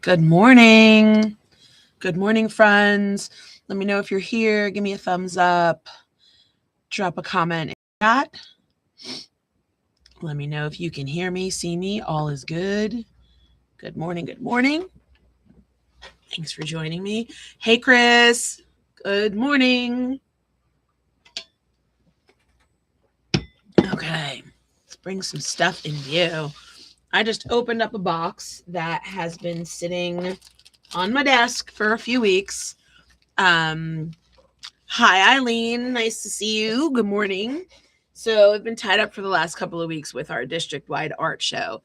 Good morning. Good morning, friends. Let me know if you're here. Give me a thumbs up. Drop a comment in the chat. Let me know if you can hear me, see me. All is good. Good morning. Good morning. Thanks for joining me. Hey, Chris. Good morning. Okay. Let's bring some stuff in view. I just opened up a box that has been sitting on my desk for a few weeks. Hi, Eileen. Nice to see you. Good morning. So I've been tied up for the last couple of weeks with our district-wide art show.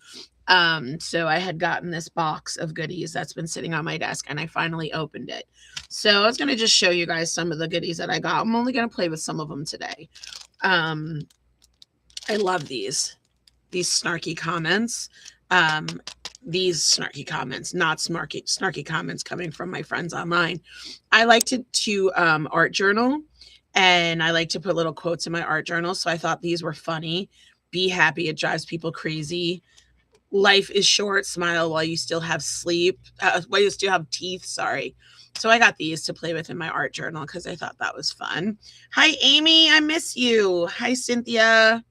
So I had gotten this box of goodies that's been sitting on my desk, and I finally opened it. So I was going to just show you guys some of the goodies that I got. I'm only going to play with some of them today. I love these snarky comments. These snarky comments, not snarky comments coming from my friends online. I like to art journal, and I like to put little quotes in my art journal. So I thought these were funny. Be happy. It drives people crazy. Life is short. Smile while you still have while you still have teeth. Sorry. So I got these to play with in my art journal because I thought that was fun. Hi, Amy. I miss you. Hi, Cynthia.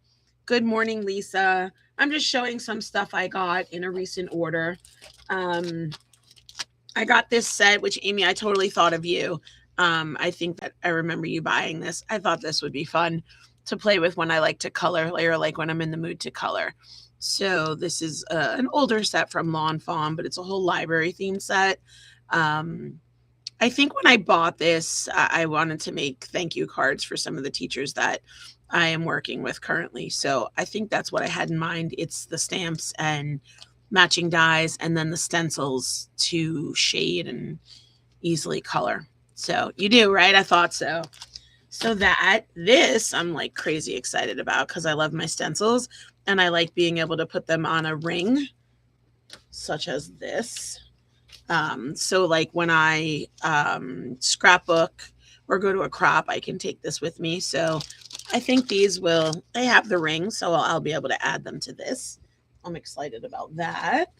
Good morning, Lisa. I'm just showing some stuff I got in a recent order. I got this set, which, Amy, I totally thought of you. I think that I remember you buying this. I thought this would be fun to play with when I like to color, or like when I'm in the mood to color. So this is an older set from Lawn Fawn, but it's a whole library theme set. I think when I bought this, I wanted to make thank you cards for some of the teachers that I am working with currently. So I think that's what I had in mind. It's the stamps and matching dies, and then the stencils to shade and easily color. So you do, right? I thought so. So this I'm like crazy excited about because I love my stencils, and I like being able to put them on a ring such as this. So like when I scrapbook or go to a crop, I can take this with me. So I think they have the ring, so I'll be able to add them to this. I'm excited about that.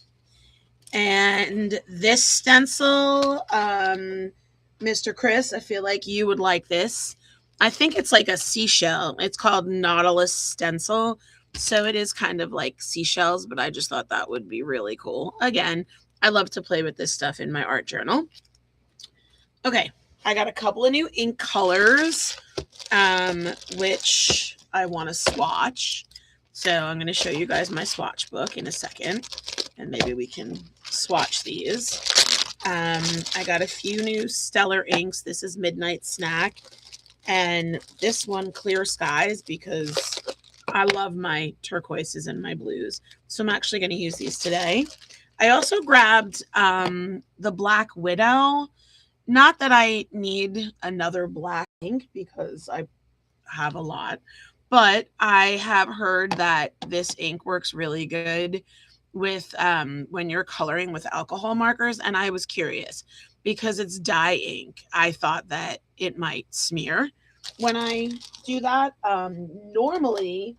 And this stencil, Mr. Chris, I feel like you would like this. I think it's like a seashell. It's called Nautilus Stencil. So it is kind of like seashells, but I just thought that would be really cool. Again, I love to play with this stuff in my art journal. Okay, I got a couple of new ink colors, which I want to swatch. So I'm going to show you guys my swatch book in a second, and maybe we can swatch these. I got a few new Stellar inks. This is Midnight Snack, and this one Clear Skies, because I love my turquoises and my blues. So I'm actually going to use these today. I also grabbed the Black Widow. Not that I need another black ink because I have a lot, but I have heard that this ink works really good with when you're coloring with alcohol markers. And I was curious because it's dye ink. I thought that it might smear when I do that. Normally,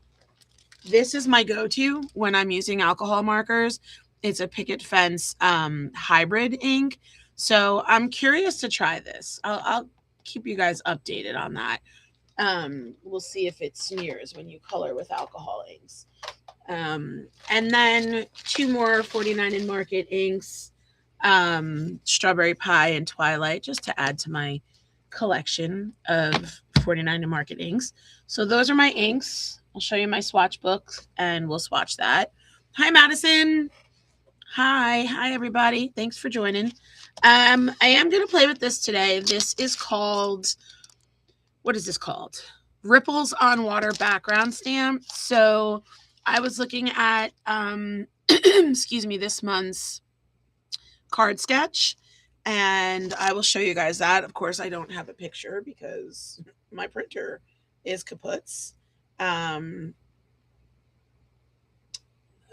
this is my go-to when I'm using alcohol markers. It's a Picket Fence hybrid ink. So I'm curious to try this. I'll keep you guys updated on that. We'll see if it smears when you color with alcohol inks. And then two more 49 and Market inks, Strawberry Pie and Twilight, just to add to my collection of 49 and Market inks. So those are my inks. I'll show you my swatch book and we'll swatch that. Hi, Madison. Hi, everybody. Thanks for joining. I am going to play with this today. This is called, what is this called? Ripples on Water background stamp. So I was looking at, excuse me, this month's card sketch, and I will show you guys that. Of course, I don't have a picture because my printer is kaputs.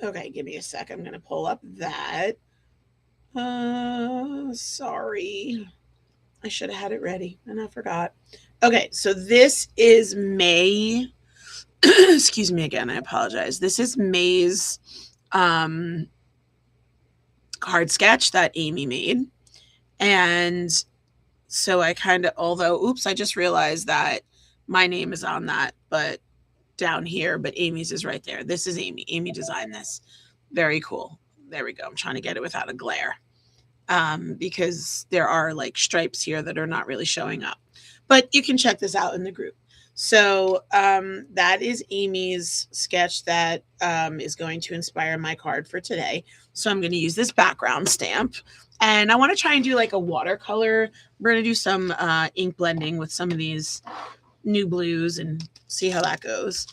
Okay, give me a sec. I'm going to pull up that. Sorry. I should have had it ready and I forgot. Okay, so this is May. Excuse me again. I apologize. This is May's card sketch that Amy made. And so I kind of, although, oops, I just realized that my name is on that, but down here, but Amy's is right there. This is Amy. Amy designed this. Very cool. There we go. I'm trying to get it without a glare. Because there are like stripes here that are not really showing up. But you can check this out in the group. So that is Amy's sketch that is going to inspire my card for today. So I'm going to use this background stamp. And I want to try and do like a watercolor. We're going to do some ink blending with some of these new blues and see how that goes.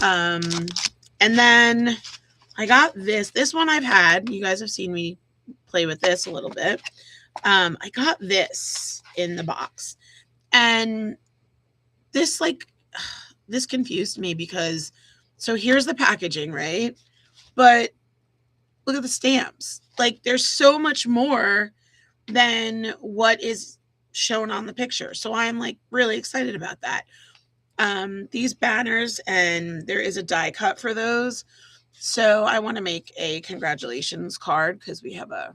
And then I got this. This one I've had. You guys have seen me play with this a little bit. I got this in the box. And this this confused me because, so here's the packaging, right? But look at the stamps. Like there's so much more than what is shown on the picture. So I'm like really excited about that. These banners, and there is a die cut for those. So I want to make a congratulations card because we have a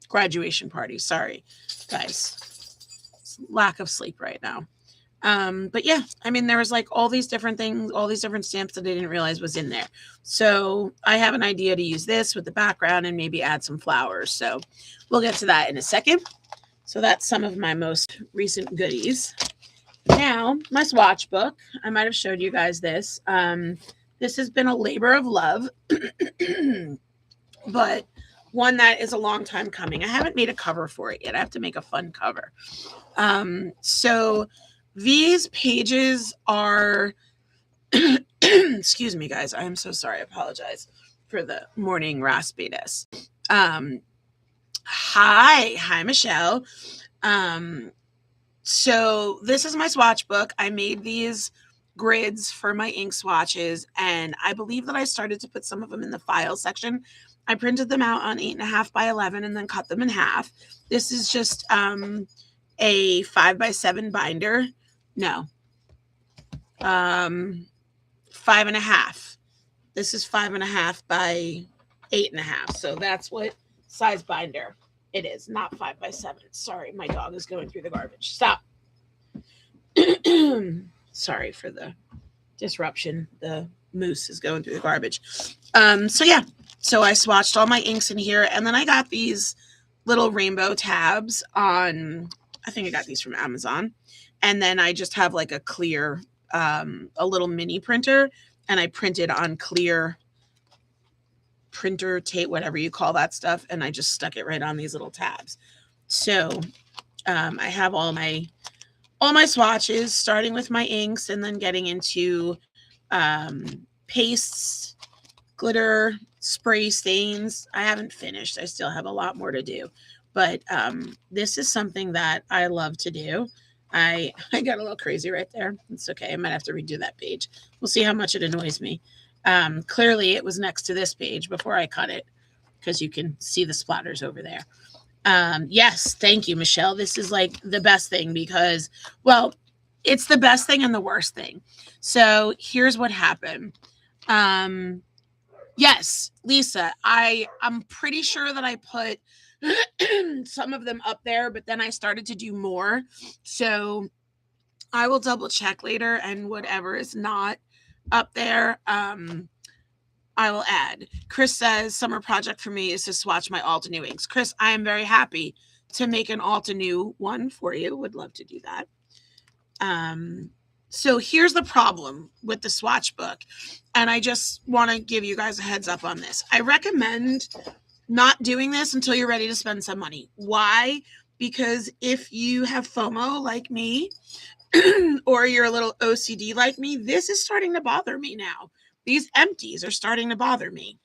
graduation party. Sorry, guys. Lack of sleep right now. But yeah, I mean, there was like all these different things, all these different stamps that I didn't realize was in there. So I have an idea to use this with the background and maybe add some flowers. So we'll get to that in a second. So that's some of my most recent goodies. Now, my swatch book. I might have showed you guys this. This has been a labor of love, but one that is a long time coming. I haven't made a cover for it yet. I have to make a fun cover. So these pages are, excuse me, guys. I am so sorry. I apologize for the morning raspiness. Hi, Michelle. So this is my swatch book. I made these grids for my ink swatches, and I believe that I started to put some of them in the file section. I printed them out on 8.5 by 11 and then cut them in half. This is just a 5x7 binder. No. 5.5. This is 5.5 by 8.5. So that's what size binder it is, not 5x7. Sorry, my dog is going through the garbage. Stop. Sorry for the disruption. The moose is going through the garbage. So yeah. So I swatched all my inks in here, and then I got these little rainbow tabs on, I think I got these from Amazon. And then I just have like a clear, a little mini printer, and I printed on clear printer tape, whatever you call that stuff. And I just stuck it right on these little tabs. So I have all my swatches, starting with my inks and then getting into pastes, glitter, spray stains. I haven't finished. I still have a lot more to do, but this is something that I love to do. I got a little crazy right there. It's okay. I might have to redo that page. We'll see how much it annoys me. Clearly it was next to this page before I cut it because you can see the splatters over there. Yes. Thank you, Michelle. This is like the best thing because, well, it's the best thing and the worst thing. So here's what happened. Yes, Lisa, I'm pretty sure that I put some of them up there, but then I started to do more. So I will double check later, and whatever is not up there, I will add. Chris says, summer project for me is to swatch my Alta New inks. Chris, I am very happy to make an Alta New one for you. Would love to do that. So here's the problem with the swatch book. And I just want to give you guys a heads up on this. I recommend not doing this until you're ready to spend some money. Why? Because if you have FOMO like me, or you're a little OCD like me, this is starting to bother me now. These empties are starting to bother me.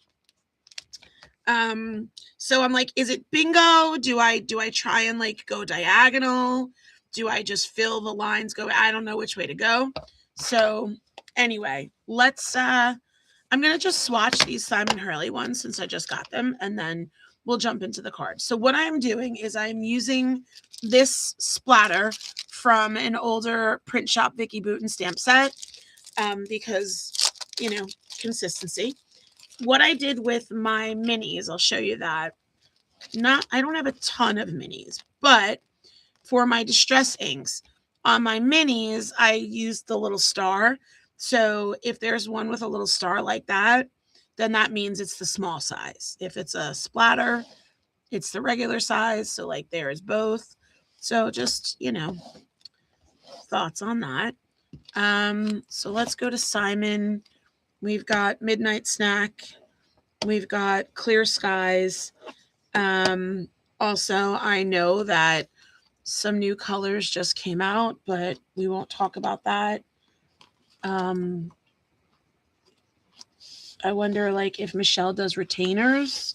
So I'm like, is it bingo? Do I try and like go diagonal? Do I just fill the lines? I don't know which way to go. So anyway, I'm going to just swatch these Simon Hurley ones since I just got them, and then we'll jump into the cards. So what I'm doing is I'm using this splatter from an older print shop Vicky Booten stamp set, because, consistency. what I did with my minis, I'll show you that. I don't have a ton of minis, but for my distress inks, on my minis, I used the little star. So if there's one with a little star like that, then that means it's the small size. If it's a splatter, it's the regular size. So like there is both. So just, thoughts on that. So let's go to Simon. We've got Midnight Snack. We've got Clear Skies. Also, I know that some new colors just came out, but we won't talk about that. I wonder, like, if Michelle does retainers,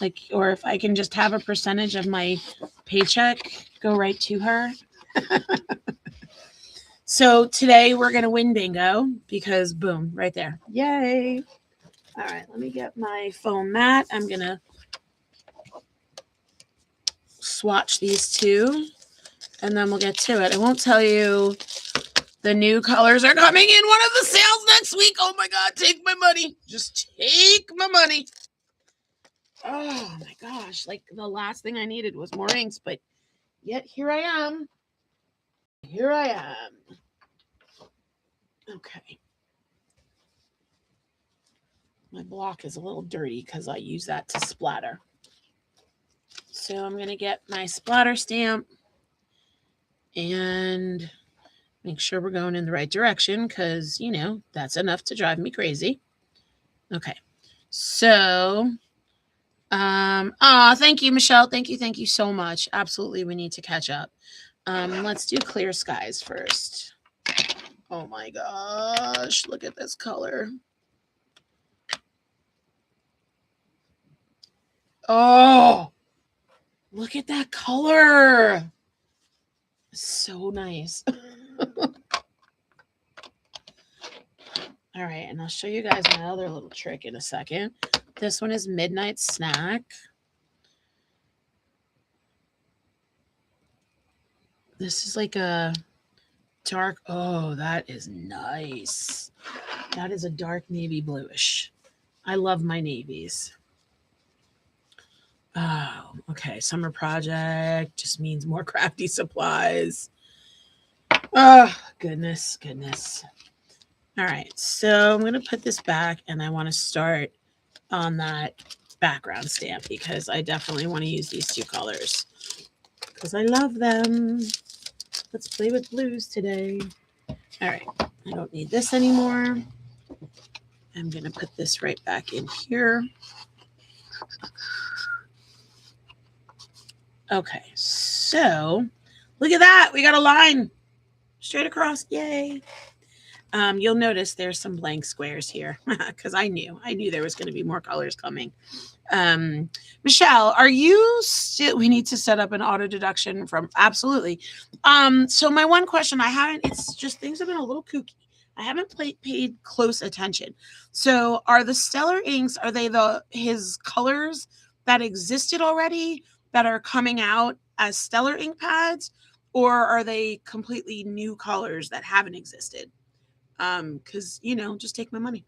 like, or if I can just have a percentage of my paycheck go right to her. So today we're going to win bingo because boom, right there. Yay. All right, let me get my foam mat. I'm going to swatch these two and then we'll get to it. I won't tell you the new colors are coming in one of the sales next week. Oh my God, take my money. Just take my money. Oh my gosh, like the last thing I needed was more inks, but yet here I am. Here I am. Okay. My block is a little dirty because I use that to splatter. So I'm going to get my splatter stamp and make sure we're going in the right direction because, that's enough to drive me crazy. Okay. So, thank you, Michelle. Thank you so much. Absolutely, we need to catch up. Let's do Clear Skies first. Oh my gosh, look at this color. Oh, look at that color. So nice. All right, and I'll show you guys my other little trick in a second. This one is Midnight Snack. This is like a dark, oh, that is nice. That is a dark navy bluish. I love my navies. Oh, okay. Summer project just means more crafty supplies. Oh, goodness. All right. So I'm going to put this back and I want to start on that background stamp because I definitely want to use these two colors because I love them. Let's play with blues today. All right. I don't need this anymore. I'm going to put this right back in here. Okay, so look at that. We got a line straight across. Yay. You'll notice there's some blank squares here because I knew there was going to be more colors coming. Michelle, are you still, we need to set up an auto deduction from, absolutely. So my one question it's just things have been a little kooky. I haven't paid close attention. So are the Stellar inks, are they his colors that existed already that are coming out as Stellar ink pads, or are they completely new colors that haven't existed? Because, just take my money.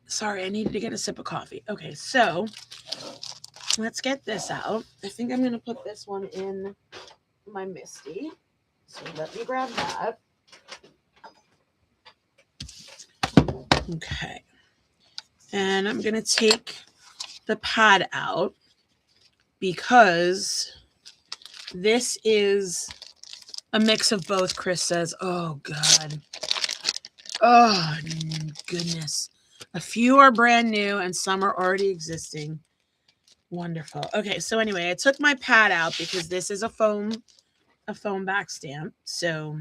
Sorry, I needed to get a sip of coffee. Okay, so let's get this out. I think I'm going to put this one in my Misty. So let me grab that. Okay. And I'm going to take the pad out because this is a mix of both. Chris says, oh, God. Oh, goodness. A few are brand new and some are already existing. Wonderful. Okay, so anyway, I took my pad out because this is a foam back stamp. So,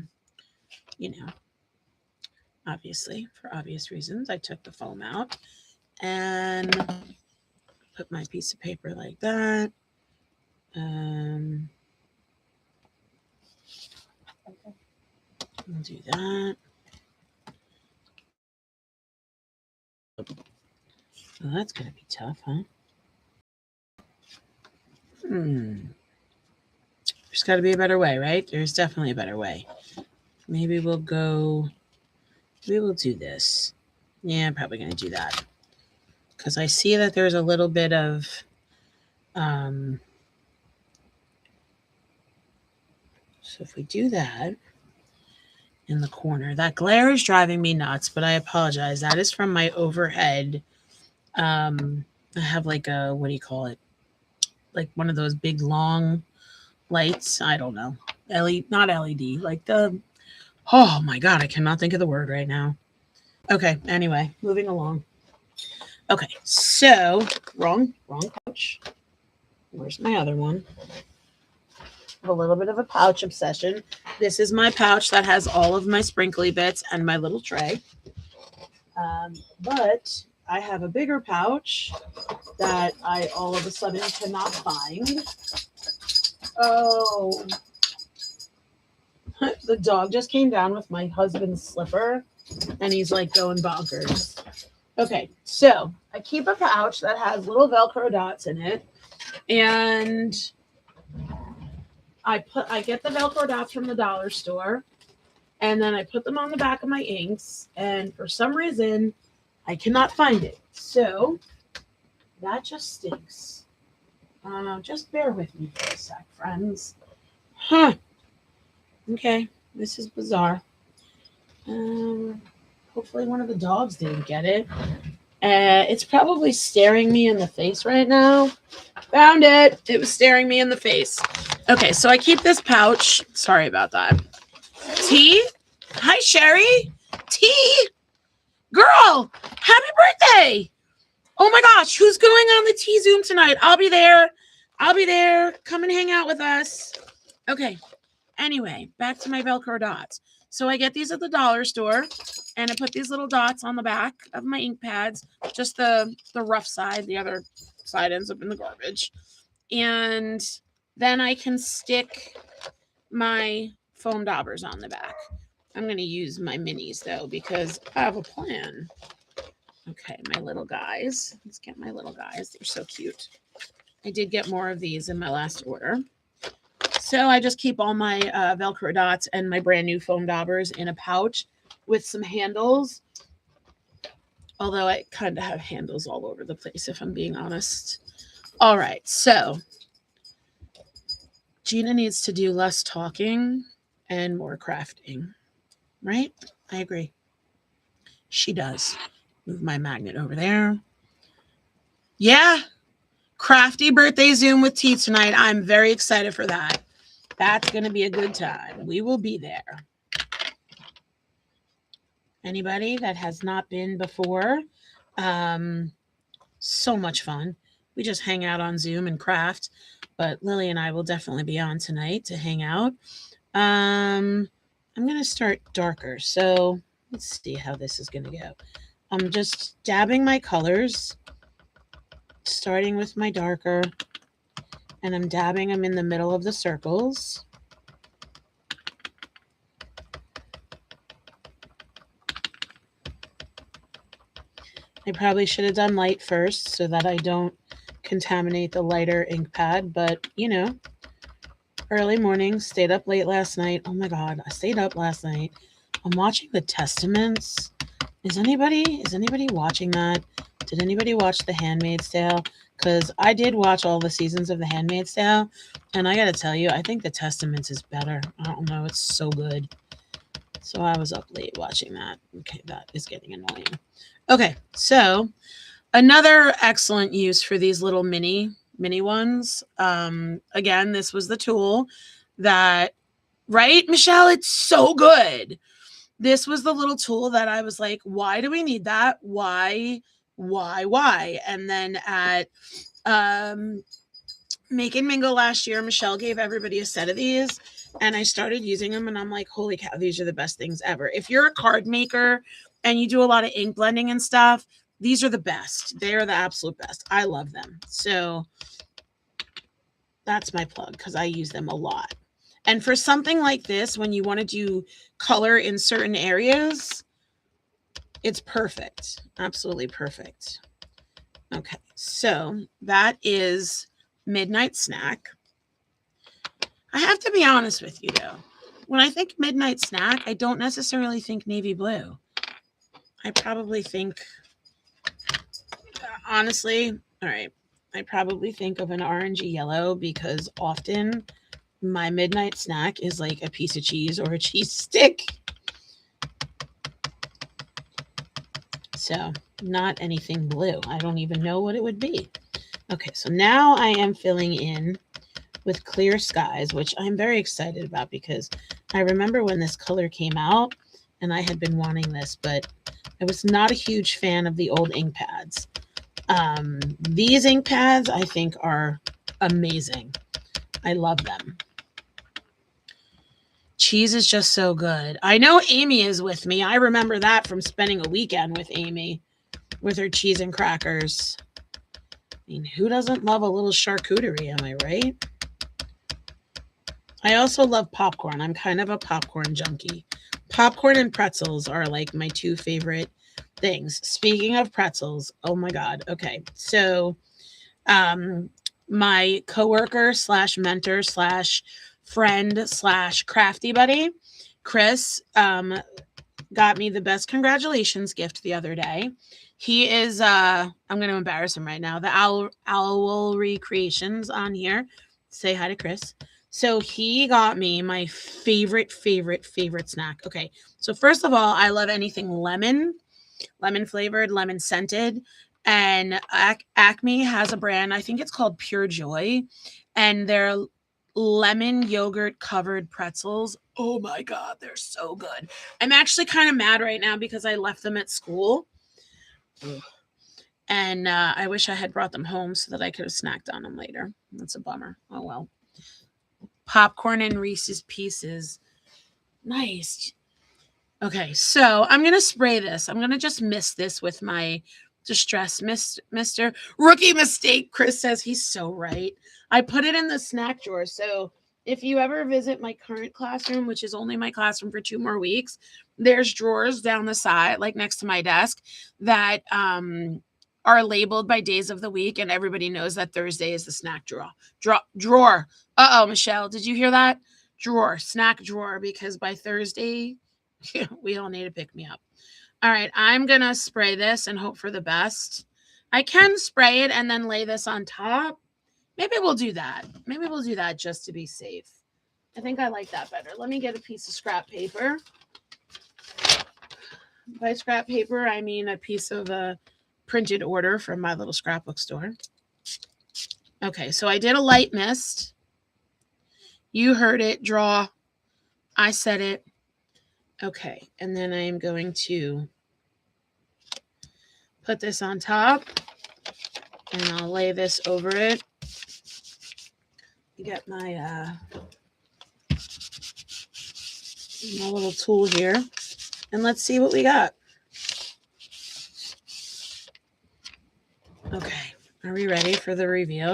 obviously, for obvious reasons, I took the foam out and put my piece of paper like that. I'll do that. Well, that's going to be tough, huh? There's got to be a better way, right? There's definitely a better way. Maybe we'll do this. Yeah, I'm probably going to do that because I see that there's a little bit of so if we do that in the corner, that glare is driving me nuts, but I apologize. That is from my overhead. I have like a, what do you call it? Like one of those big long lights. I don't know. LED, not LED, like the, oh my God, I cannot think of the word right now. Okay, anyway, moving along. Okay, so wrong pouch. Where's my other one? A little bit of a pouch obsession. This is my pouch that has all of my sprinkly bits and my little tray. But I have a bigger pouch that I all of a sudden cannot find. Oh, the dog just came down with my husband's slipper and he's like going bonkers. Okay, so I keep a pouch that has little Velcro dots in it, and I get the Velcro dots from the dollar store, and then I put them on the back of my inks, and for some reason I cannot find it. So that just stinks. Just bear with me for a sec, friends. Huh. Okay, this is bizarre. Hopefully one of the dogs didn't get it. It's probably staring me in the face right now. Found it. It was staring me in the face. Okay, so I keep this pouch. Sorry about that. T? Hi, Sherry. T? Girl, happy birthday. Oh my gosh, who's going on the T Zoom tonight? I'll be there. Come and hang out with us. Okay, anyway, back to my Velcro dots. So I get these at the dollar store, and I put these little dots on the back of my ink pads, just the rough side. The other side ends up in the garbage. And then I can stick my foam daubers on the back. I'm going to use my minis, though, because I have a plan. Okay, my little guys. Let's get my little guys. They're so cute. I did get more of these in my last order. So I just keep all my Velcro dots and my brand new foam daubers in a pouch with some handles. Although I kind of have handles all over the place, if I'm being honest. All right, so Gina needs to do less talking and more crafting, right? I agree. She does. Move my magnet over there. Yeah, crafty birthday Zoom with T tonight. I'm very excited for that. That's going to be a good time. We will be there. Anybody that has not been before? So much fun. We just hang out on Zoom and craft, but Lily and I will definitely be on tonight to hang out. I'm going to start darker. So let's see how this is going to go. I'm just dabbing my colors, starting with my darker, and I'm dabbing them in the middle of the circles. I probably should have done light first so that I don't contaminate the lighter ink pad, but you know, early morning, stayed up late last night. Oh my God, I stayed up last night. I'm watching The Testaments. Is anybody watching that? Did anybody watch The Handmaid's Tale? Because I did watch all the seasons of The Handmaid's Tale, and I gotta tell you, I think The Testaments is better. I don't know, it's so good. So I was up late watching that. Okay, that is getting annoying. Okay, so another excellent use for these little mini ones. Again, this was the tool that, right, Michelle? It's so good. This was the little tool that I was like, why do we need that? Why? And then at Make and Mingle last year, Michelle gave everybody a set of these, and I started using them, and I'm like, holy cow, these are the best things ever. If you're a card maker and you do a lot of ink blending and stuff, these are the best. They are the absolute best. I love them. So that's my plug because I use them a lot. And for something like this, when you want to do color in certain areas, it's perfect. Absolutely perfect. Okay, so that is Midnight Snack. I have to be honest with you, though. When I think Midnight Snack, I don't necessarily think navy blue. I probably think, honestly, all right, I probably think of an orangey yellow because often my midnight snack is like a piece of cheese or a cheese stick. So, not anything blue. I don't even know what it would be. Okay, so now I am filling in with Clear Skies, which I'm very excited about because I remember when this color came out and I had been wanting this, but I was not a huge fan of the old ink pads. These ink pads I think are amazing. I love them. Cheese is just so good. I know Amy is with me. I remember that from spending a weekend with Amy with her cheese and crackers. I mean, who doesn't love a little charcuterie, am I right? I also love popcorn. I'm kind of a popcorn junkie. Popcorn and pretzels are like my two favorite things. Speaking of pretzels, oh my God. Okay. So, my coworker slash mentor slash friend slash crafty buddy, Chris, got me the best congratulations gift the other day. He is, I'm going to embarrass him right now. The Owl Recreations on here. Say hi to Chris. So he got me my favorite snack. Okay. So first of all, I love anything lemon flavored, lemon scented. And Acme has a brand, I think it's called Pure Joy. And they're lemon yogurt covered pretzels. Oh my God, they're so good. I'm actually kind of mad right now because I left them at school. Ugh. And I wish I had brought them home so that I could have snacked on them later. That's a bummer. Oh well. Popcorn and Reese's Pieces. Nice. Okay, so I'm going to spray this. I'm going to just mist this with my Distress Mister. Rookie mistake, Chris says. He's so right. I put it in the snack drawer. So if you ever visit my current classroom, which is only my classroom for 2 more weeks, there's drawers down the side, like next to my desk, that are labeled by days of the week. And everybody knows that Thursday is the snack drawer. Uh-oh, Michelle, did you hear that? Drawer, snack drawer, because by Thursday, we all need to pick me up. All right, I'm going to spray this and hope for the best. I can spray it and then lay this on top. Maybe we'll do that. Maybe we'll do that just to be safe. I think I like that better. Let me get a piece of scrap paper. By scrap paper, I mean a piece of a printed order from my little scrapbook store. Okay, so I did a light mist. You heard it, draw. I said it. Okay, and then I am going to put this on top, and I'll lay this over it. Get my little tool here, and let's see what we got. Okay, are we ready for the review?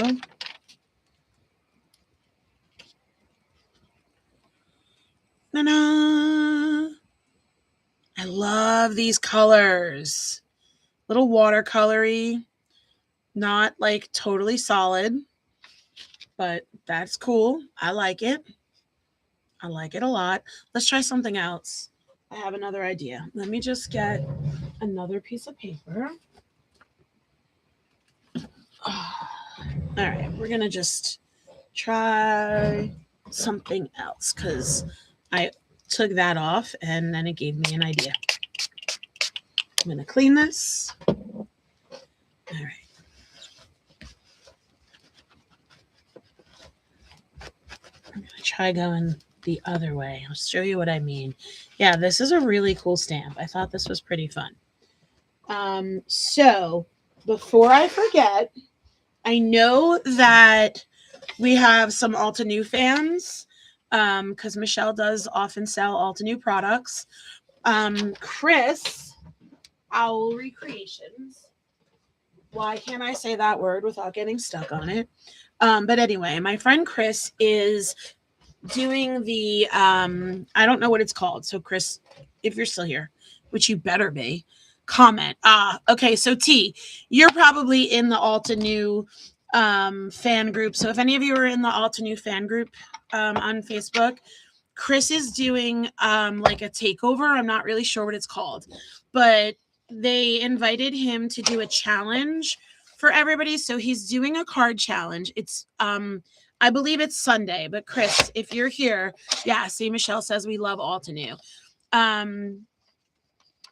Ta-da! I love these colors. Little watercolory, not like totally solid, but that's cool. I like it. I like it a lot. Let's try something else. I have another idea. Let me just get another piece of paper. All right, we're going to just try something else because I took that off and then it gave me an idea. I'm going to clean this. All right. I'm going to try going the other way. I'll show you what I mean. Yeah, this is a really cool stamp. I thought this was pretty fun. So before I forget, I know that we have some Alta New fans because Michelle does often sell Alta New products. Chris, Owl Recreations. Why can't I say that word without getting stuck on it? But anyway, my friend Chris is doing the, I don't know what it's called. So Chris, if you're still here, which you better be, comment. Okay. So T, you're probably in the Alta New fan group. So if any of you are in the Alta New fan group on Facebook, Chris is doing like a takeover. I'm not really sure what it's called, but they invited him to do a challenge for everybody. So he's doing a card challenge. It's I believe it's Sunday, but Chris, if you're here, yeah, see, Michelle says we love Altenew.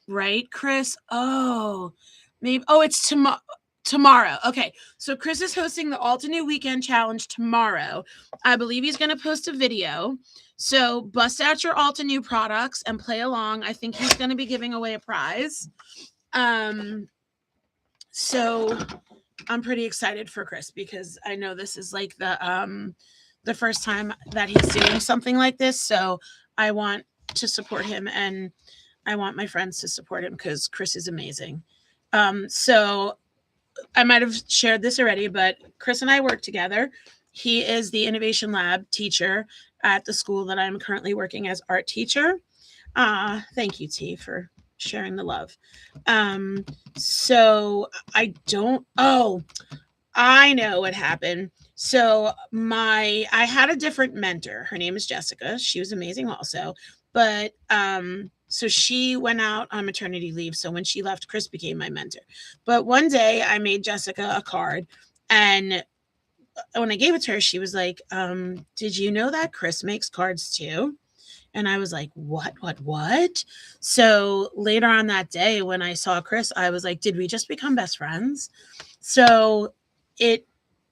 Right, Chris? Oh, maybe. Oh, it's tomorrow. Okay, so Chris is hosting the Altenew Weekend Challenge tomorrow. I believe he's going to post a video. So bust out your Altenew products and play along. I think he's going to be giving away a prize. So I'm pretty excited for Chris because I know this is like the first time that he's doing something like this. So I want to support him and I want my friends to support him because Chris is amazing. So I might have shared this already, but Chris and I work together. He is the Innovation Lab teacher at the school that I'm currently working as art teacher. Thank you, T, for sharing the love. So I know what happened. So I had a different mentor. Her name is Jessica. She was amazing also. But so she went out on maternity leave. So when she left, Chris became my mentor. But one day I made Jessica a card. And when I gave it to her, she was like, did you know that Chris makes cards too? And I was like, what? So later on that day, when I saw Chris, I was like, did we just become best friends? So it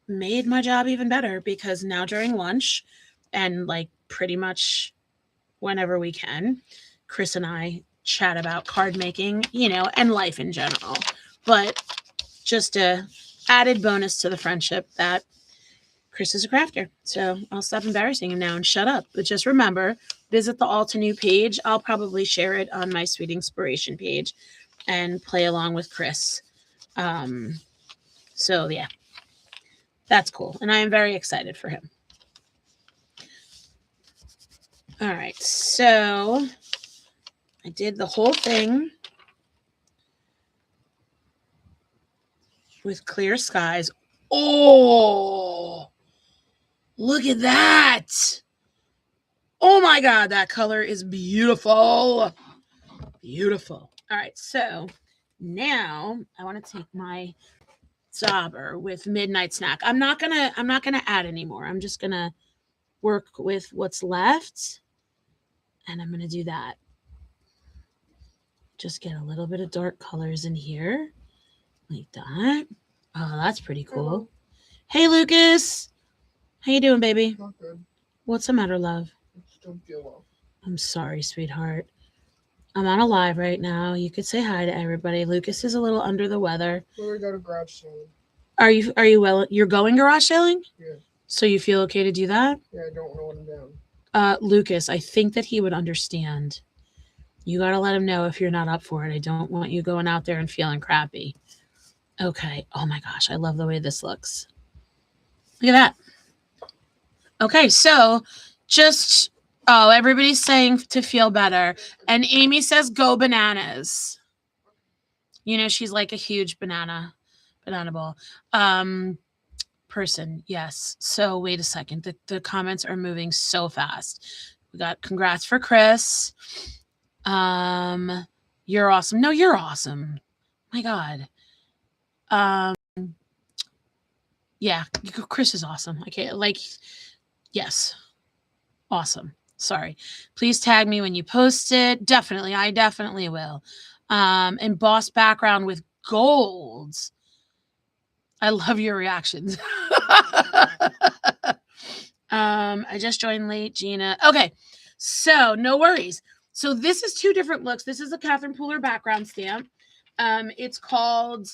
made my job even better because now during lunch and like pretty much whenever we can, Chris and I chat about card making, and life in general. But just a added bonus to the friendship that Chris is a crafter. So I'll stop embarrassing him now and shut up. But just remember, visit the Altenew page. I'll probably share it on my Sweet Inspiration page and play along with Chris. So yeah, that's cool. And I am very excited for him. All right, so I did the whole thing with clear skies. Oh, look at that. Oh my God, that color is beautiful. Beautiful. All right, so now I want to take my dauber with Midnight Snack. I'm not gonna add anymore. I'm just gonna work with what's left. And I'm gonna do that. Just get a little bit of dark colors in here. Like that. Oh, that's pretty cool. Hello. Hey, Lucas. How you doing, baby? Not good. What's the matter, love? I just don't feel well. I'm sorry, sweetheart. I'm on a live right now. You could say hi to everybody. Lucas is a little under the weather. We're going to garage sailing. Are you well? You're going garage sailing? Yeah. So you feel okay to do that? Yeah, I don't know what I'm doing. Lucas, I think that he would understand. You got to let him know if you're not up for it. I don't want you going out there and feeling crappy. Okay. Oh my gosh. I love the way this looks. Look at that. Okay. So everybody's saying to feel better. And Amy says, go bananas. She's like a huge banana ball. Person. Yes. So wait a second. The comments are moving so fast. We got congrats for Chris. You're awesome. No, you're awesome. My God. Yeah, Chris is awesome. Okay, yes. Awesome. Sorry. Please tag me when you post it. Definitely. I definitely will. Embossed background with golds. I love your reactions. I just joined late, Gina. Okay, so no worries. So this is two different looks. This is a Catherine Pooler background stamp. It's called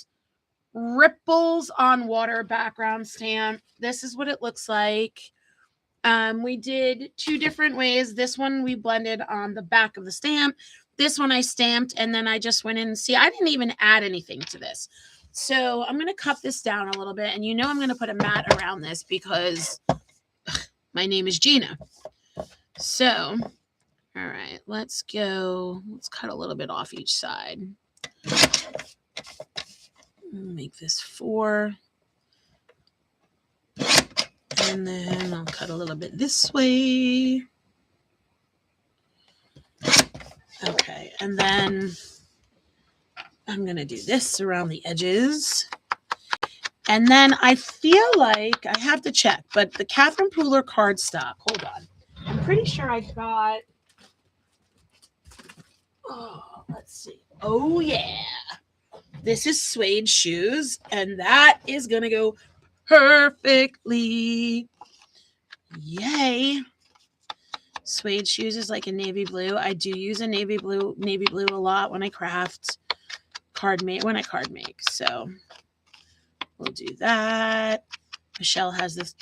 Ripples on Water background stamp. This is what it looks like. We did two different ways. This one we blended on the back of the stamp. This one I stamped, and then I just went in and see, I didn't even add anything to this. So I'm going to cut this down a little bit, and I'm going to put a mat around this because my name is Gina. So, all right, let's cut a little bit off each side. Make this 4. And then I'll cut a little bit this way. Okay, and then I'm going to do this around the edges. And then I feel like I have to check, but the Catherine Pooler cardstock, hold on. I'm pretty sure I got, let's see. Oh, yeah. This is suede shoes, and that is going to go perfectly. Yay. Suede shoes is like a navy blue. I do use a navy blue a lot when I craft card make. So we'll do that. Michelle has this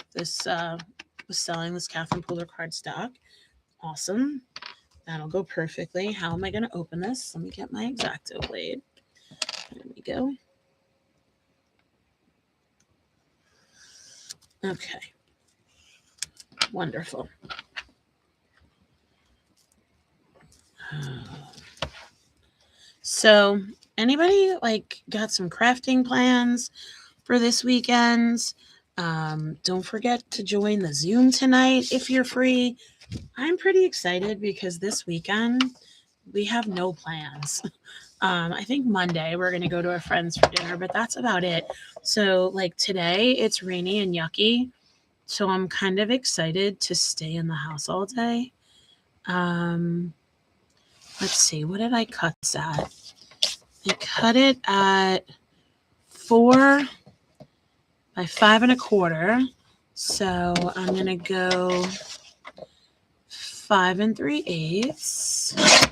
was selling this Catherine Pooler cardstock. Awesome. That'll go perfectly. How am I going to open this? Let me get my X-Acto blade. There we go. Okay. Wonderful. So, anybody like got some crafting plans for this weekend? Don't forget to join the Zoom tonight if you're free. I'm pretty excited because this weekend we have no plans. I think Monday we're going to go to a friend's for dinner, but that's about it. So like today it's rainy and yucky. So I'm kind of excited to stay in the house all day. Let's see, what did I cut this at? I cut it at 4 by 5 1/4. So I'm going to go 5 3/8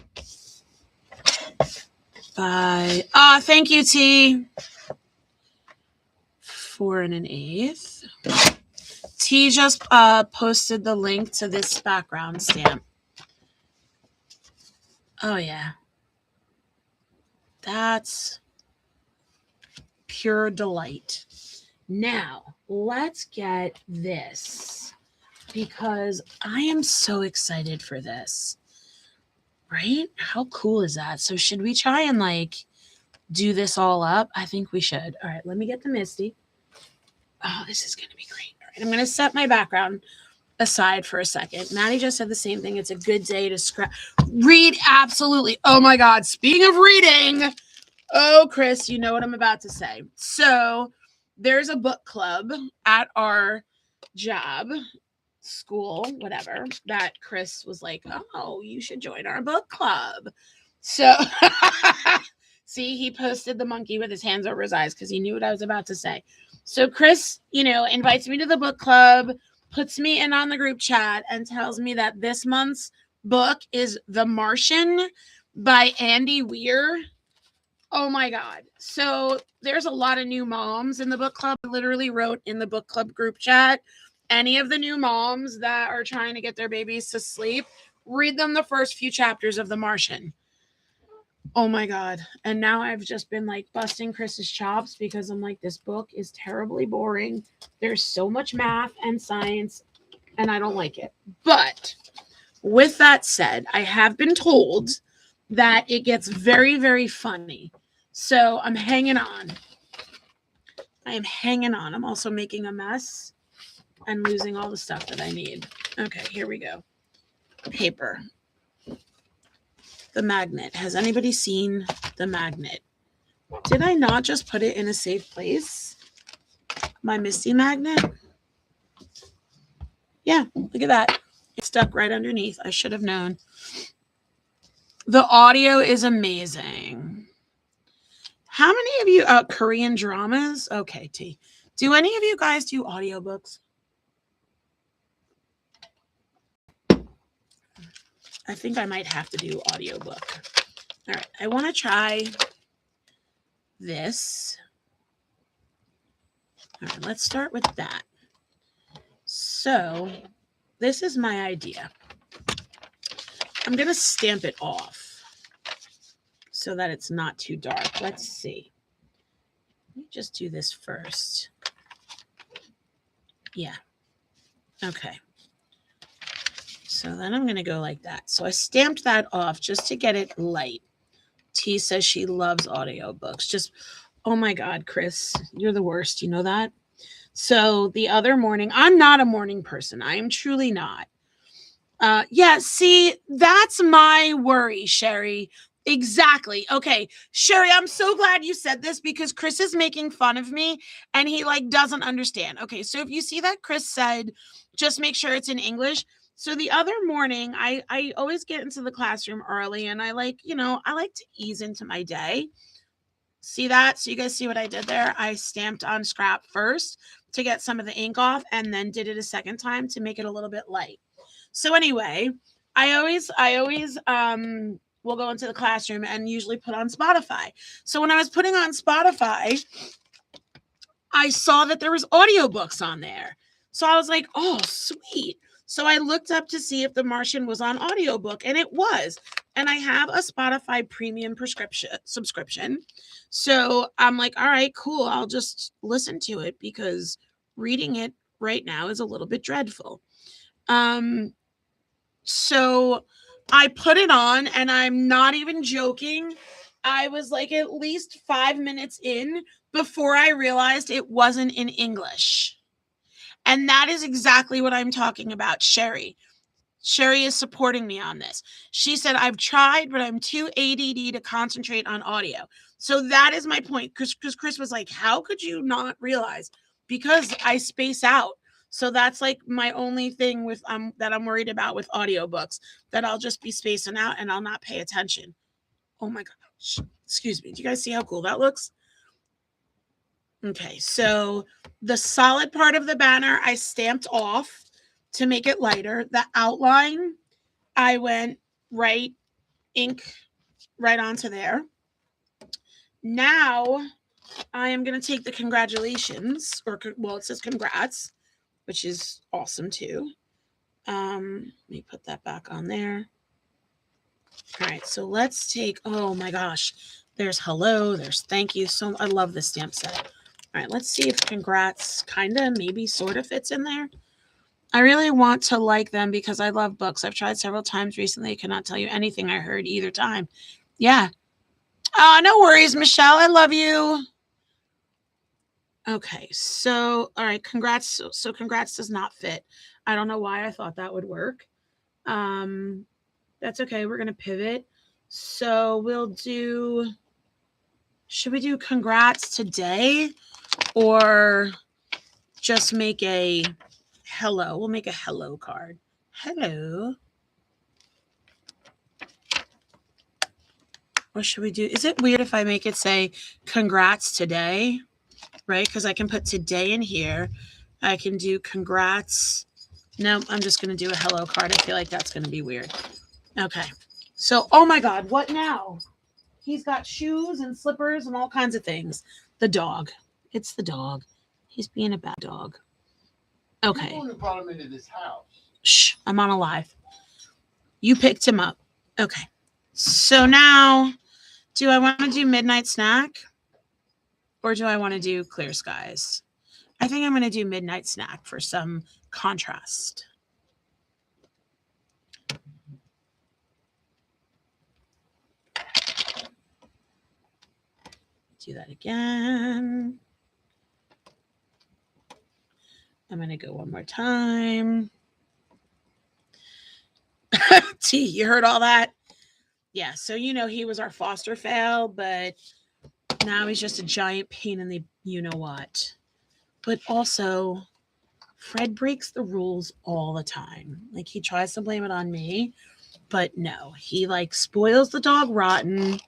by, thank you, T. 4 1/8. T just posted the link to this background stamp. Oh, yeah. That's pure delight. Now, let's get this because I am so excited for this. Right? How cool is that? So should we try and like do this all up? I think we should. All right, let me get the Misty. Oh, this is going to be great. All right, I'm going to set my background aside for a second. Maddie just said the same thing. It's a good day to read. Absolutely. Oh my God. Speaking of reading. Oh, Chris, you know what I'm about to say. So there's a book club at our job, school, whatever, that Chris was like, oh, you should join our book club. So see, he posted the monkey with his hands over his eyes because he knew what I was about to say. So Chris, invites me to the book club, puts me in on the group chat and tells me that this month's book is The Martian by Andy Weir. Oh my God. So there's a lot of new moms in the book club. I literally wrote in the book club group chat, any of the new moms that are trying to get their babies to sleep, read them the first few chapters of The Martian. Oh my God. And now I've just been like busting Chris's chops because I'm like, this book is terribly boring. There's so much math and science and I don't like it. But with that said, I have been told that it gets very, very funny. So I'm hanging on. I am hanging on. I'm also making a mess and losing all the stuff that I need. Okay, here we go. Paper. The magnet. Has anybody seen the magnet? Did I not just put it in a safe place? My Misty magnet? Yeah, look at that. It's stuck right underneath. I should have known. The audio is amazing. How many of you Korean dramas? Okay, T. Do any of you guys do audiobooks? I think I might have to do audiobook. All right, I want to try this. All right, let's start with that. So, this is my idea. I'm going to stamp it off so that it's not too dark. Let's see. Let me just do this first. Yeah. Okay. So then I'm going to go like that. So I stamped that off just to get it light. T says she loves audiobooks. Just, oh my God, Chris, you're the worst. You know that? So the other morning, I'm not a morning person. I am truly not. Yeah, see, that's my worry, Sherry. Exactly. Okay. Sherry, I'm so glad you said this because Chris is making fun of me and he like doesn't understand. Okay. So if you see that Chris said, just make sure it's in English. So the other morning, I always get into the classroom early and I like, I like to ease into my day. See that? So you guys see what I did there? I stamped on scrap first to get some of the ink off and then did it a second time to make it a little bit light. So anyway, I always will go into the classroom and usually put on Spotify. So when I was putting on Spotify, I saw that there was audiobooks on there. So I was like, "Oh, sweet." So I looked up to see if The Martian was on audiobook and it was. And I have a Spotify premium subscription. So I'm like, "All right, cool. I'll just listen to it because reading it right now is a little bit dreadful." So I put it on and I'm not even joking. I was like at least 5 minutes in before I realized it wasn't in English. And that is exactly what I'm talking about, Sherry. Sherry is supporting me on this. She said, I've tried, but I'm too ADD to concentrate on audio. So that is my point. Because Chris was like, how could you not realize? Because I space out. So that's like my only thing with that I'm worried about with audiobooks, that I'll just be spacing out and I'll not pay attention. Oh my gosh. Excuse me. Do you guys see how cool that looks? Okay, so the solid part of the banner I stamped off to make it lighter. The outline, I went ink right onto there. Now I am going to take the congratulations, it says congrats, which is awesome too. Let me put that back on there. All right, so let's take, oh my gosh, there's hello, there's thank you. So I love this stamp set. All right, let's see if congrats kind of maybe sort of fits in there. I really want to like them because I love books. I've tried several times recently. I cannot tell you anything I heard either time. Yeah. Oh, no worries, Michelle. I love you. Okay, so all right, congrats. So congrats does not fit. I don't know why I thought that would work. That's okay. We're gonna pivot. So we'll do. Should we do congrats today, or just make a hello? We'll make a hello card. Hello. What should we do? Is it weird if I make it say congrats today? Right? Because I can put today in here. I can do congrats. No, I'm just going to do a hello card. I feel like that's going to be weird. Okay. So, oh my God, what now? He's got shoes and slippers and all kinds of things. The dog. It's the dog. He's being a bad dog. Okay. You brought him into this house. Shh, I'm on a live. You picked him up. Okay. So now, do I want to do midnight snack? Or do I want to do clear skies? I think I'm going to do midnight snack for some contrast. Do that again. I'm going to go one more time. T, you heard all that? Yeah, so he was our foster fail, but now he's just a giant pain in the you-know-what. But also, Fred breaks the rules all the time. Like, he tries to blame it on me, but no. He, spoils the dog rotten.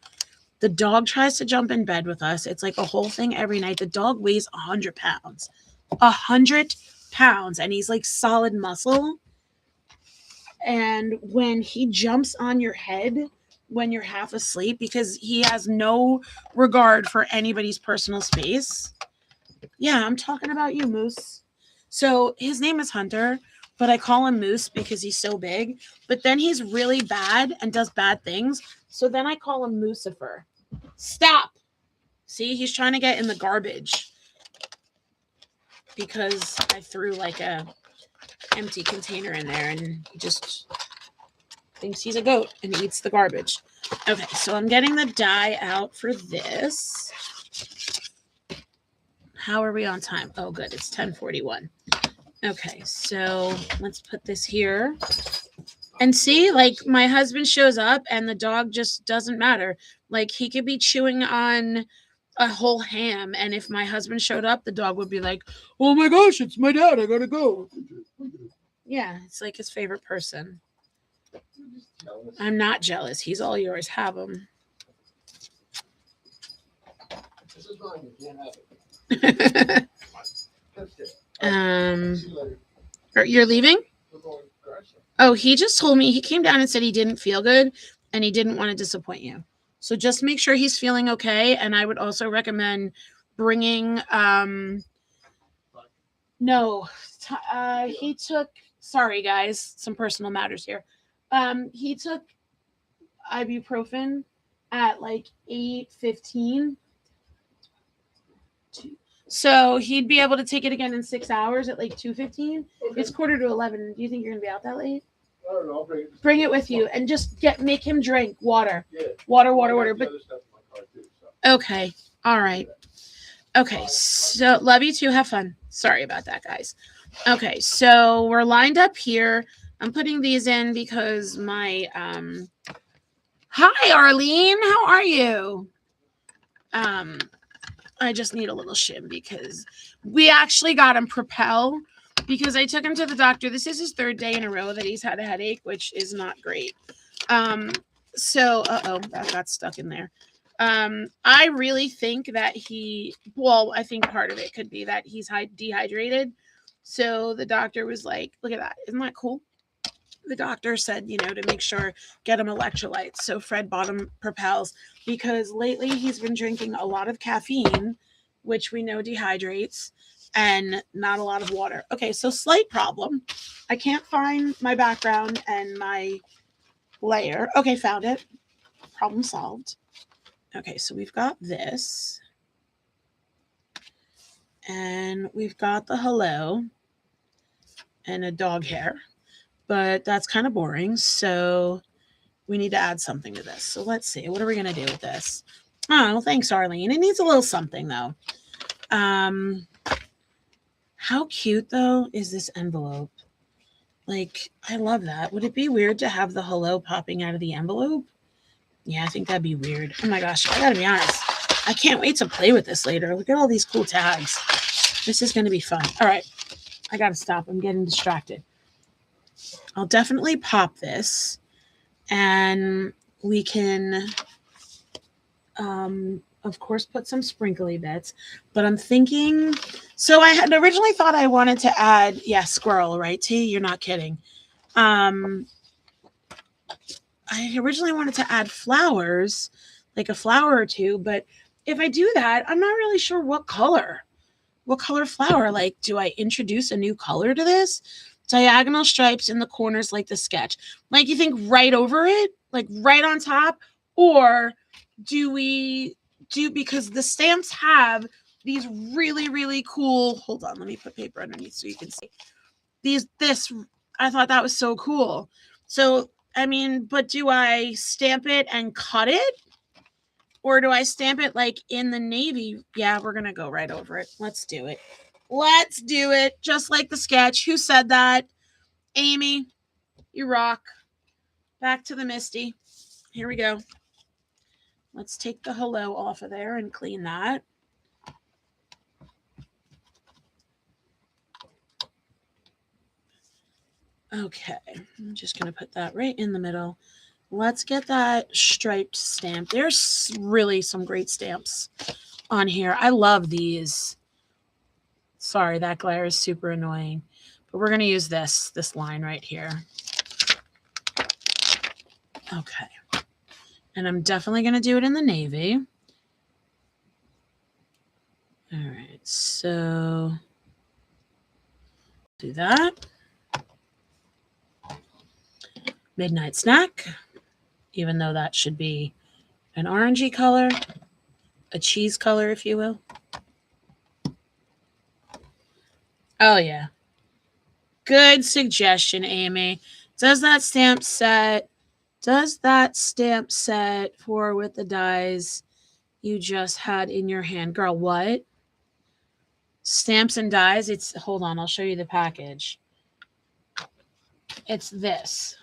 The dog tries to jump in bed with us. It's like a whole thing every night. The dog weighs 100 pounds. 100 pounds. And he's, solid muscle. And when he jumps on your head when you're half asleep, because he has no regard for anybody's personal space. Yeah, I'm talking about you, Moose. So his name is Hunter, but I call him Moose because he's so big. But then he's really bad and does bad things. So then I call him Moosifer. Stop. See, he's trying to get in the garbage because I threw a empty container in there and he just thinks he's a goat and eats the garbage. Okay, so I'm getting the die out for this. How are we on time? Oh, good. It's 10:41. Okay, so let's put this here. And see, like my husband shows up and the dog just doesn't matter. Like he could be chewing on a whole ham, and if my husband showed up, the dog would be like, "Oh my gosh, it's my dad! I gotta go." Yeah, it's like his favorite person. I'm not jealous. He's all yours. Have him. This is mine. You can't have it. You're leaving? Oh, he just told me, he came down and said he didn't feel good and he didn't want to disappoint you. So just make sure he's feeling okay. And I would also recommend bringing, no, he took, sorry guys, some personal matters here. He took ibuprofen at like 8:15. So he'd be able to take it again in 6 hours at like 2:15. Okay. It's 10:45. Do you think you're gonna be out that late? I don't know. I'll bring it with you and just make him drink water. Yeah. Water. But too, so. Okay. All right. Okay. So love you too. Have fun. Sorry about that, guys. Okay. So we're lined up here. I'm putting these in because my Hi Arlene. How are you? I just need a little shim because we actually got him Propel because I took him to the doctor. This is his third day in a row that he's had a headache, which is not great. So, that got stuck in there. I really think that I think part of it could be that he's dehydrated. So the doctor was like, look at that. Isn't that cool? The doctor said, to make sure, get him electrolytes. So Fred bought him Propels because lately he's been drinking a lot of caffeine, which we know dehydrates, and not a lot of water. Okay, so slight problem. I can't find my background and my layer. Okay, found it. Problem solved. Okay, so we've got this. And we've got the hello and a dog hair. But that's kind of boring, so we need to add something to this. So let's see. What are we going to do with this? Oh, well, thanks, Arlene. It needs a little something, though. How cute, though, is this envelope? Like, I love that. Would it be weird to have the hello popping out of the envelope? Yeah, I think that'd be weird. Oh, my gosh. I got to be honest. I can't wait to play with this later. Look at all these cool tags. This is going to be fun. All right. I got to stop. I'm getting distracted. I'll definitely pop this and we can, of course, put some sprinkly bits, but I'm thinking, so I had originally thought I wanted to add, squirrel, right, T? You're not kidding. I originally wanted to add flowers, like a flower or two, but if I do that, I'm not really sure what color flower. Like, do I introduce a new color to this? Diagonal stripes in the corners like the sketch. Like, you think right over it? Like right on top? Or do we do, because the stamps have these really, really cool, hold on, let me put paper underneath so you can see. I thought that was so cool. So, I mean, but do I stamp it and cut it? Or do I stamp it like in the navy? Yeah, we're going to go right over it. Let's do it. Let's do it. Just like the sketch. Who said that? Amy, you rock. Back to the Misty. Here we go. Let's take the hello off of there and clean that. Okay, I'm just going to put that right in the middle. Let's get that striped stamp. There's really some great stamps on here. I love these. Sorry, that glare is super annoying. But we're going to use this line right here. Okay. And I'm definitely going to do it in the navy. All right, so do that. Midnight snack, even though that should be an orangey color, a cheese color, if you will. Oh, yeah. Good suggestion, Amy. Does that stamp set for with the dies you just had in your hand? Girl, what? Stamps and dies? Hold on, I'll show you the package. It's this.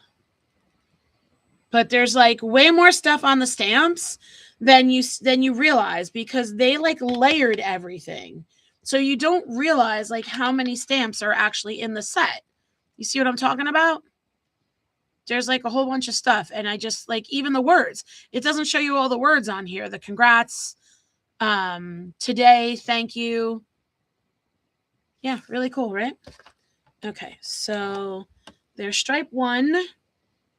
But there's like way more stuff on the stamps than you realize, because they like layered everything. So you don't realize like how many stamps are actually in the set. You see what I'm talking about? There's like a whole bunch of stuff, and I just like, even the words. It doesn't show you all the words on here. The congrats, today, thank you. Yeah, really cool, right? Okay, so there's stripe 1.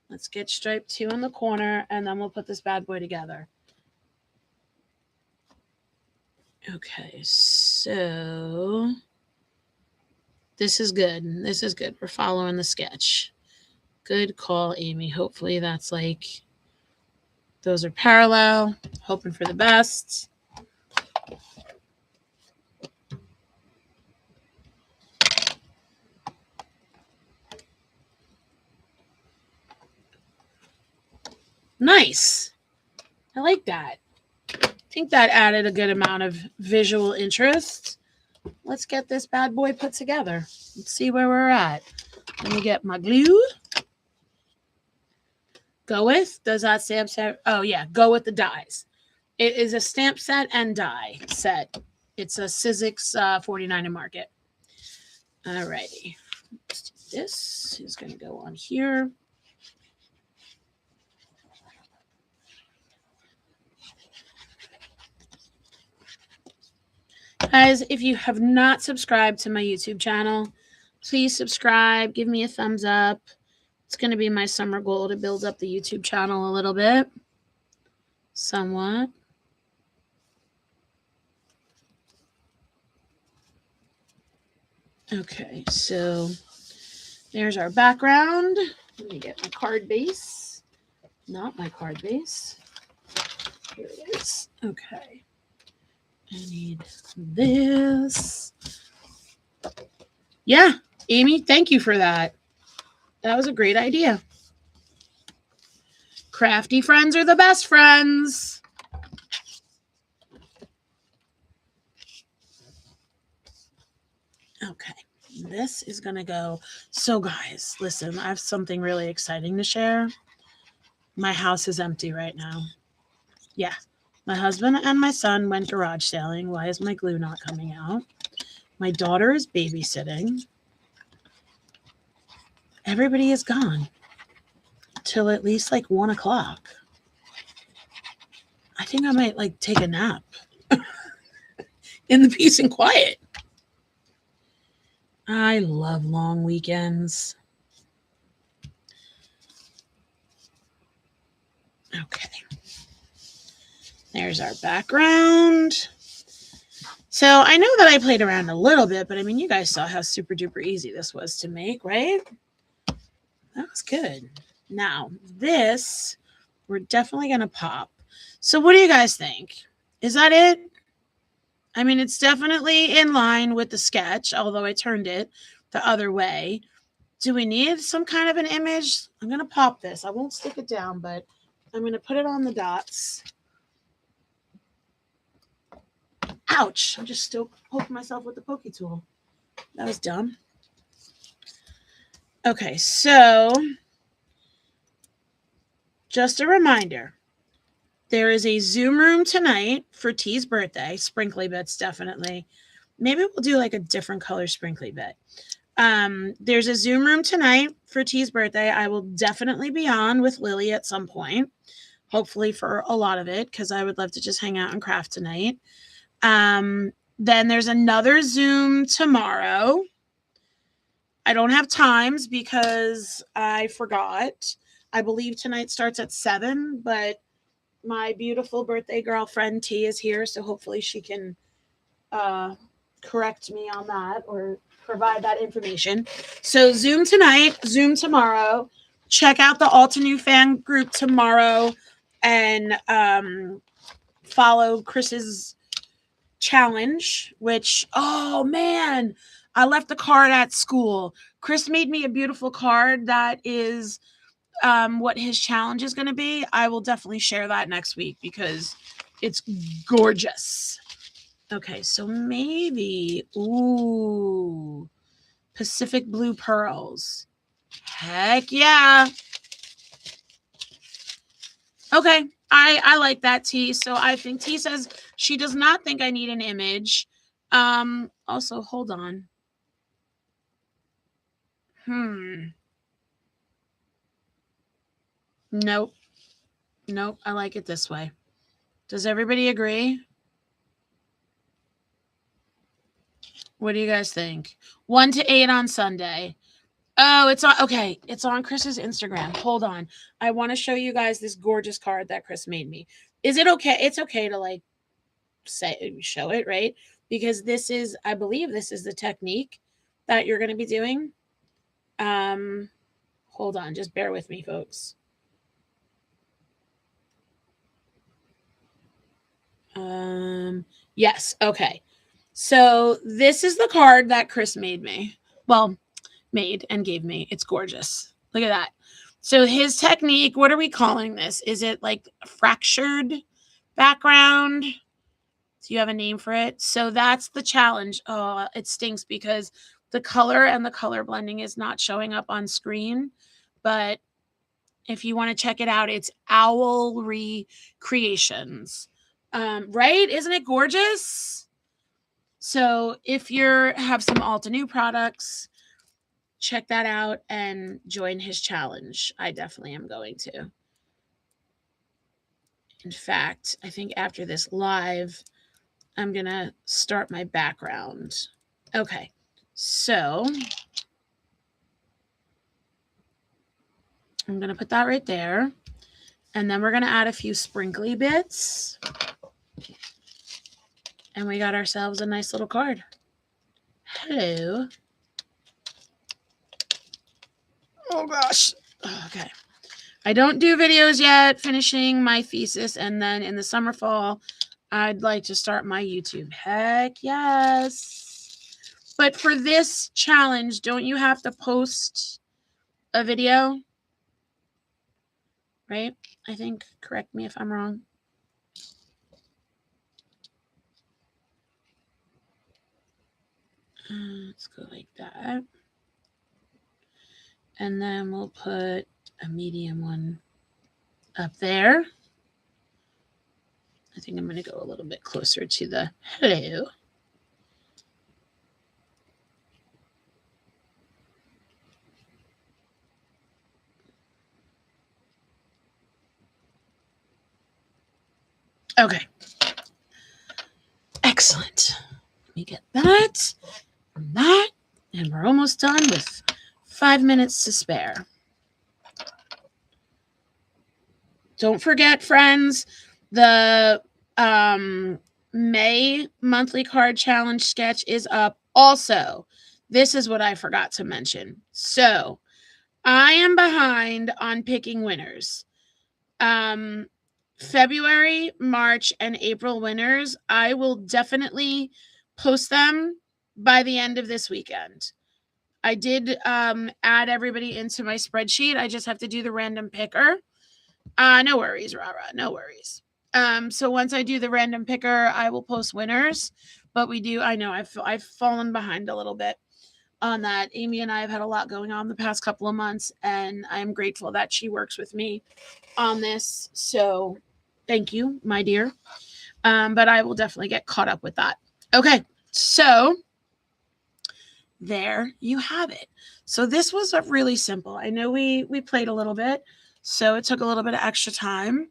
Let's get stripe 2 in the corner, and then we'll put this bad boy together. Okay, so this is good. This is good. We're following the sketch. Good call, Amy. Hopefully that's like, those are parallel. Hoping for the best. Nice. I like that. I think that added a good amount of visual interest. Let's get this bad boy put together. Let's see where we're at. Let me get my glue. Go with? Does that stamp set? Oh, yeah. Go with the dies. It is a stamp set and die set. It's a Sizzix 49 in Market. Alrighty. This is going to go on here. Guys, if you have not subscribed to my YouTube channel, please subscribe. Give me a thumbs up. It's going to be my summer goal to build up the YouTube channel a little bit. Somewhat. Okay, so there's our background. Let me get my card base. Not my card base. Here it is. Okay. I need this. Yeah, Amy, thank you for that. That was a great idea. Crafty friends are the best friends. Okay, this is going to go. So guys, listen, I have something really exciting to share. My house is empty right now. Yeah, my husband and my son went garage sailing. Why is my glue not coming out? My daughter is babysitting. Everybody is gone till at least like 1 o'clock. I think I might like take a nap in the peace and quiet. I love long weekends. Okay. There's our background. So I know that I played around a little bit, but I mean, you guys saw how super duper easy this was to make, right? That was good. Now, this, we're definitely going to pop. So what do you guys think? Is that it? I mean, it's definitely in line with the sketch, although I turned it the other way. Do we need some kind of an image? I'm going to pop this. I won't stick it down, but I'm going to put it on the dots. Ouch. I'm just still poking myself with the pokey tool. That was dumb. Okay, so just a reminder. There is a Zoom room tonight for T's birthday. Sprinkly bits, definitely. Maybe we'll do like a different color sprinkly bit. There's a Zoom room tonight for T's birthday. I will definitely be on with Lily at some point. Hopefully for a lot of it, because I would love to just hang out and craft tonight. Then there's another Zoom tomorrow. I don't have times because I forgot. I believe tonight starts at 7, but my beautiful birthday girlfriend T is here, so hopefully she can correct me on that or provide that information. So Zoom tonight, Zoom tomorrow. Check out the Altenew fan group tomorrow and follow Chris's challenge, which, oh man, I left the card at school. Chris made me a beautiful card that is what his challenge is going to be. I will definitely share that next week because it's gorgeous. Okay, so maybe, ooh, Pacific Blue Pearls. Heck yeah. Okay. I like that, T. So I think T says she does not think I need an image. Also, hold on. Nope. Nope. I like it this way. Does everybody agree? What do you guys think? 1 to 8 on Sunday. Oh, it's on. Okay, it's on Chris's Instagram. Hold on. I want to show you guys this gorgeous card that Chris made me. Is it okay? It's okay to like show it, right? Because this is, I believe this is the technique that you're going to be doing. Hold on, just bear with me, folks. Yes, okay. So this is the card that Chris made me. Well, made and gave me. It's gorgeous. Look at that. So his technique, what are we calling this? Is it like fractured background? Do you have a name for it? So that's the challenge. Oh, it stinks because the color and the color blending is not showing up on screen. But if you want to check it out, it's Owlry Creations. Right? Isn't it gorgeous? So if you have some Alta New products, check that out and join his challenge. I definitely am going to. In fact, I think after this live, I'm going to start my background. Okay, so I'm going to put that right there. And then we're going to add a few sprinkly bits. And we got ourselves a nice little card. Hello. Oh, gosh. Okay. I don't do videos yet, finishing my thesis. And then in the summer, fall, I'd like to start my YouTube. Heck yes. But for this challenge, don't you have to post a video? Right? I think, correct me if I'm wrong. Let's go like that. And then we'll put a medium one up there. I think I'm going to go a little bit closer to the hello. Okay. Excellent. Let me get that and that. And we're almost done with 5 minutes to spare. Don't forget, friends, the May monthly card challenge sketch is up. Also, this is what I forgot to mention. So I am behind on picking winners. February, March, and April winners, I will definitely post them by the end of this weekend. I did add everybody into my spreadsheet. I just have to do the random picker. No worries, Rara. No worries. So once I do the random picker, I will post winners. But I know I've fallen behind a little bit on that. Amy and I have had a lot going on the past couple of months, and I'm grateful that she works with me on this. So thank you, my dear. But I will definitely get caught up with that. Okay, so there you have it. So this was really simple. I know we played a little bit, so it took a little bit of extra time.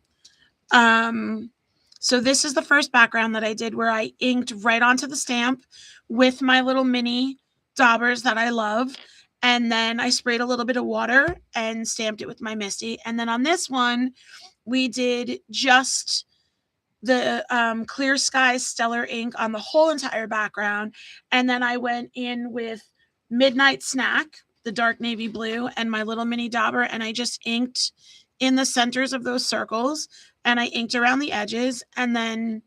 So this is the first background that I did where I inked right onto the stamp with my little mini daubers that I love. And then I sprayed a little bit of water and stamped it with my Misty. And then on this one, we did just the Clear Sky Stellar ink on the whole entire background. And then I went in with Midnight Snack, the dark navy blue, and my little mini dauber. And I just inked in the centers of those circles. And I inked around the edges. And then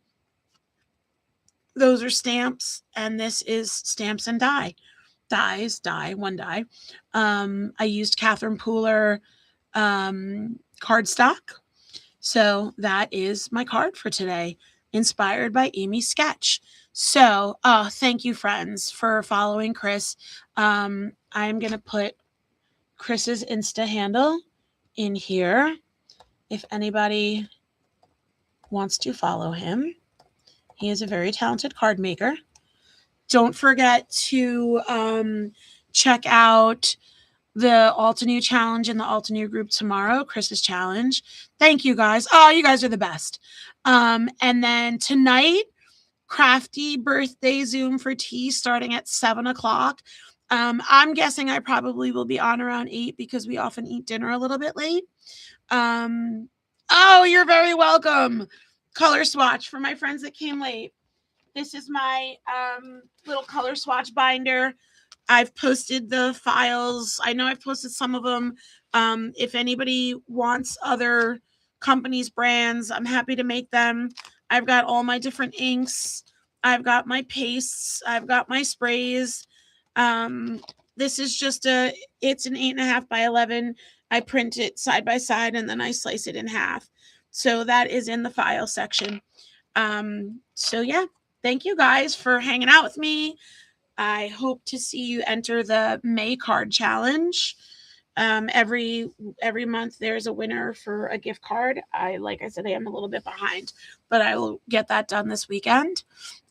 those are stamps. And this is stamps and die. One die. I used Catherine Pooler cardstock. So that is my card for today, inspired by Amy's sketch. So thank you, friends, for following Chris. I'm going to put Chris's Insta handle in here. if anybody wants to follow him. He is a very talented card maker. Don't forget to check out the Alta New Challenge in the Alta New group tomorrow, Chris's challenge. Thank you guys. Oh, you guys are the best. And then tonight, crafty birthday Zoom for tea starting at 7 o'clock. I'm guessing I probably will be on around 8 because we often eat dinner a little bit late. Oh, you're very welcome. Color swatch for my friends that came late. This is my little color swatch binder. I've posted the files. I know I've posted some of them. If anybody wants other companies' brands, I'm happy to make them. I've got all my different inks. I've got my pastes. I've got my sprays. This is just it's an 8.5 by 11. I print it side by side and then I slice it in half. So that is in the file section. So yeah, thank you guys for hanging out with me. I hope to see you enter the May card challenge. Every month there's a winner for a gift card. Like I said, I am a little bit behind, but I will get that done this weekend.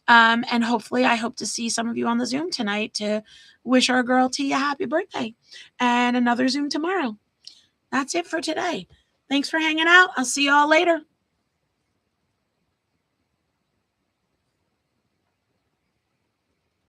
And hopefully I hope to see some of you on the Zoom tonight to wish our girl T a happy birthday, and another Zoom tomorrow. That's it for today. Thanks for hanging out. I'll see you all later.